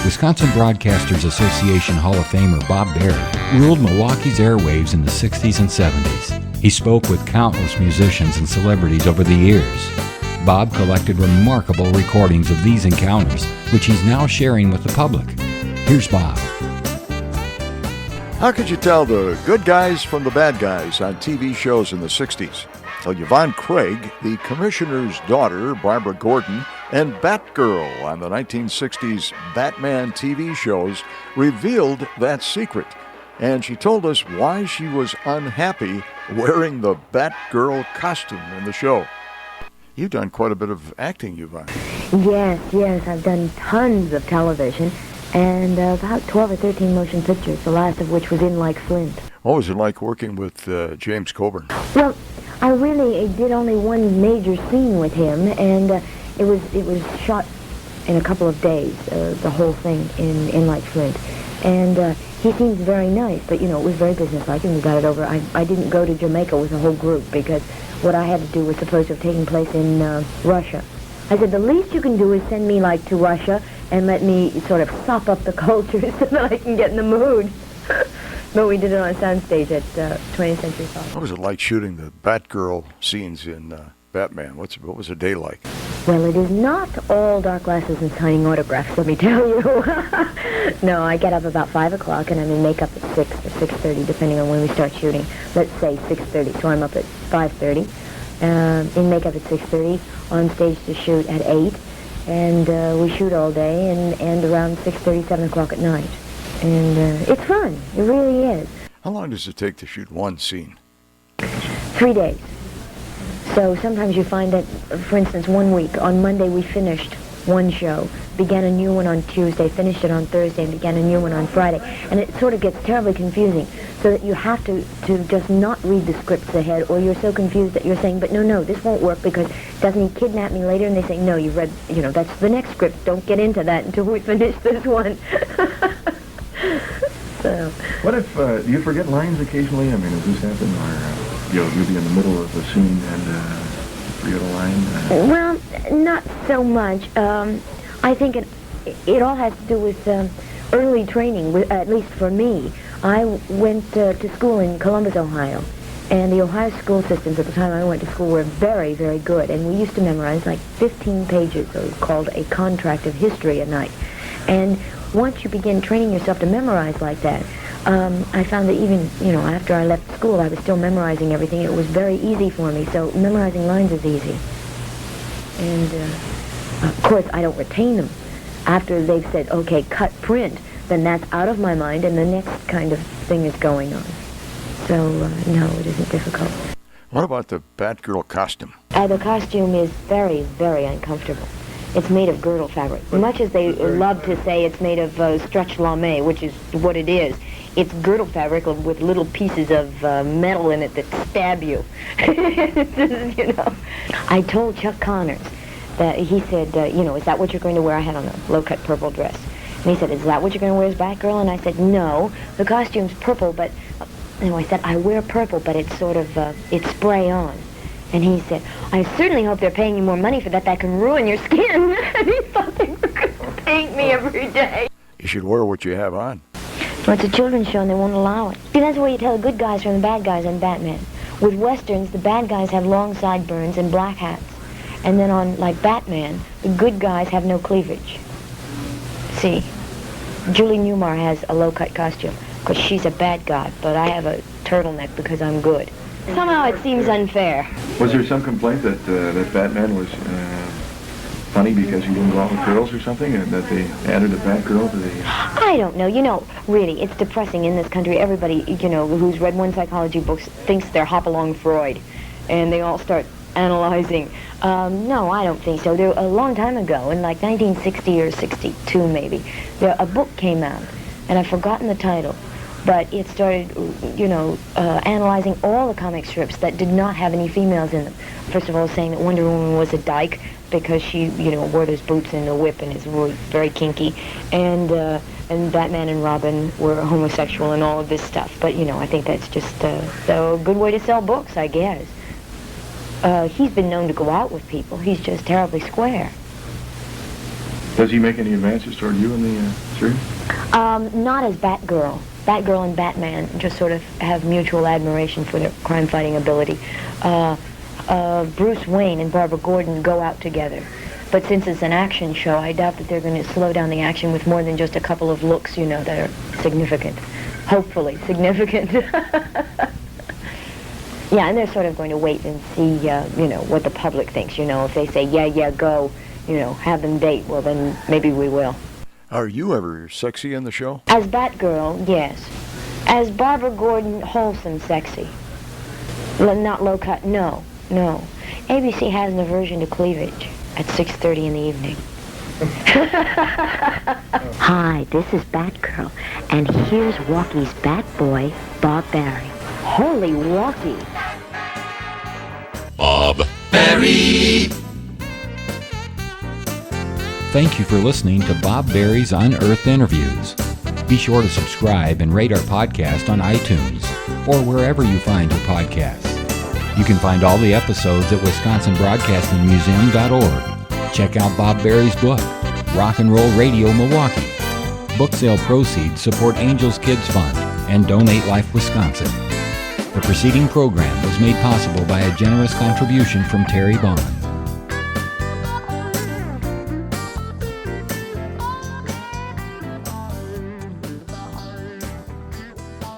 Wisconsin Broadcasters Association Hall of Famer Bob Berry ruled Milwaukee's airwaves in the 60s and 70s. He spoke with countless musicians and celebrities over the years. Bob collected remarkable recordings of these encounters, which he's now sharing with the public. Here's Bob. How could you tell the good guys from the bad guys on TV shows in the 60s? Well, Yvonne Craig, the commissioner's daughter, Barbara Gordon, and Batgirl on the 1960s Batman TV shows revealed that secret. And she told us why she was unhappy wearing the Batgirl costume in the show. You've done quite a bit of acting, Yvonne. Yes, I've done tons of television and about 12 or 13 motion pictures, the last of which was In Like Flint. What was it like working with James Coburn? Well, I really did only one major scene with him, and it was shot in a couple of days, the whole thing in Like Flint. And he seems very nice, but, it was very businesslike, and we got it over. I didn't go to Jamaica with the whole group, because what I had to do was supposed to have taken place in Russia. I said, the least you can do is send me, to Russia and let me sort of sop up the culture so that I can get in the mood. But we did it on a soundstage at 20th Century Fox. What was it like shooting the Batgirl scenes in Batman? What was a day like? Well, it is not all dark glasses and signing autographs, let me tell you. No, I get up about 5 o'clock, and I'm in makeup at 6 or 6:30, depending on when we start shooting. Let's say 6:30, so I'm up at 5:30. In makeup at 6:30, on stage to shoot at 8, and we shoot all day, and around 6:30, 7 o'clock at night. And it's fun. It really is. How long does it take to shoot one scene? 3 days. So sometimes you find that, for instance, 1 week, on Monday we finished one show, began a new one on Tuesday, finished it on Thursday, and began a new one on Friday. And it sort of gets terribly confusing, so that you have to just not read the scripts ahead, or you're so confused that you're saying, but no, this won't work, because doesn't he kidnap me later? And they say, no, you've read, that's the next script. Don't get into that until we finish this one. So. What if, do you forget lines occasionally? I mean, does this happen? Or you'll be in the middle of a scene and forget a line? Well, not so much. I think it all has to do with early training, at least for me. I went to school in Columbus, Ohio, and the Ohio school systems at the time I went to school were very, very good, and we used to memorize 15 pages, called a contract of history a night. And once you begin training yourself to memorize like that, I found that even, after I left school, I was still memorizing everything. It was very easy for me, so memorizing lines is easy. And, of course, I don't retain them. After they've said, okay, cut print, then that's out of my mind, and the next kind of thing is going on. So, no, it isn't difficult. What about the Batgirl costume? The costume is very, very uncomfortable. It's made of girdle fabric. Much as they love to say it's made of stretch lame, which is what it is, it's girdle fabric with little pieces of metal in it that stab you. I told Chuck Connors that he said, is that what you're going to wear? I had on a low-cut purple dress. And he said, is that what you're going to wear as Batgirl? And I said, no, the costume's purple, but... I said, I wear purple, but it's sort of, it's spray on. And he said, I certainly hope they're paying you more money for that can ruin your skin. And he thought they were going to paint me every day. You should wear what you have on. Well, it's a children's show and they won't allow it. See, that's where you tell the good guys from the bad guys on Batman. With Westerns, the bad guys have long sideburns and black hats. And then on, Batman, the good guys have no cleavage. See, Julie Newmar has a low-cut costume because she's a bad guy, but I have a turtleneck because I'm good. Somehow it seems unfair. Was there some complaint that that Batman was funny because he didn't go out with girls or something, and that they added a Batgirl to the... I don't know. Really, it's depressing in this country. Everybody, who's read one psychology book thinks they're Hopalong Freud, and they all start analyzing. No, I don't think so. A long time ago, in 1960 or 62 maybe, a book came out, and I've forgotten the title. But it started, analyzing all the comic strips that did not have any females in them. First of all, saying that Wonder Woman was a dyke because she, wore those boots and a whip and is really very kinky. And Batman and Robin were homosexual and all of this stuff. But, I think that's just a good way to sell books, I guess. He's been known to go out with people. He's just terribly square. Does he make any advances toward you in the series? Not as Batgirl. Batgirl and Batman just sort of have mutual admiration for their crime-fighting ability. Bruce Wayne and Barbara Gordon go out together. But since it's an action show, I doubt that they're going to slow down the action with more than just a couple of looks, that are significant. Hopefully significant. Yeah, and they're sort of going to wait and see, what the public thinks. If they say, yeah, go, have them date, well, then maybe we will. Are you ever sexy in the show? As Batgirl, yes. As Barbara Gordon, wholesome sexy. Not low cut, no. ABC has an aversion to cleavage at 6:30 in the evening. Hi, this is Batgirl, and here's Walkie's Batboy, Bob Barry. Holy Walkie! Bob Barry. Thank you for listening to Bob Barry's Unearthed Interviews. Be sure to subscribe and rate our podcast on iTunes or wherever you find your podcasts. You can find all the episodes at WisconsinBroadcastingMuseum.org. Check out Bob Barry's book, Rock and Roll Radio Milwaukee. Book sale proceeds support Angels Kids Fund and Donate Life Wisconsin. The preceding program was made possible by a generous contribution from Terry Bond.